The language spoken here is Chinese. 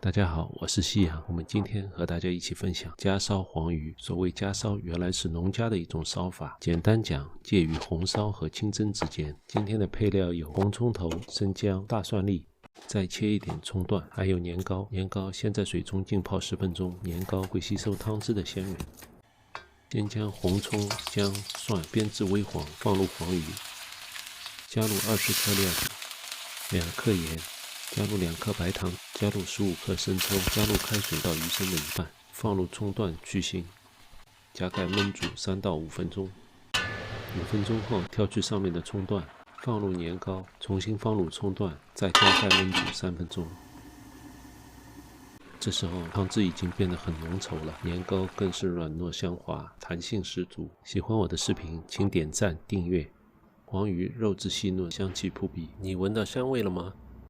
大家好，我是夕阳。我们今天和大家一起分享家烧黄鱼。所谓家烧，原来是农家的一种烧法，简单讲，介于红烧和清蒸之间。今天的配料有红葱头、生姜、大蒜粒，再切一点葱段，还有年糕。年糕先在水中浸泡10分钟，年糕会吸收汤汁的鲜美。先将红葱、姜、蒜煸至微黄，放入黄鱼，加入20克料酒、2克盐，加入2克白糖，加入15克生抽，加入开水到鱼生的一半，放入葱段去腥，加盖焖煮3到5分钟。5分钟后，挑去上面的葱段，放入年糕，重新放入葱段，再加盖焖煮3分钟。这时候汤汁已经变得很浓稠了，年糕更是软糯香滑，弹性十足。喜欢我的视频，请点赞订阅。黄鱼肉质细嫩，香气扑鼻，你闻到香味了吗？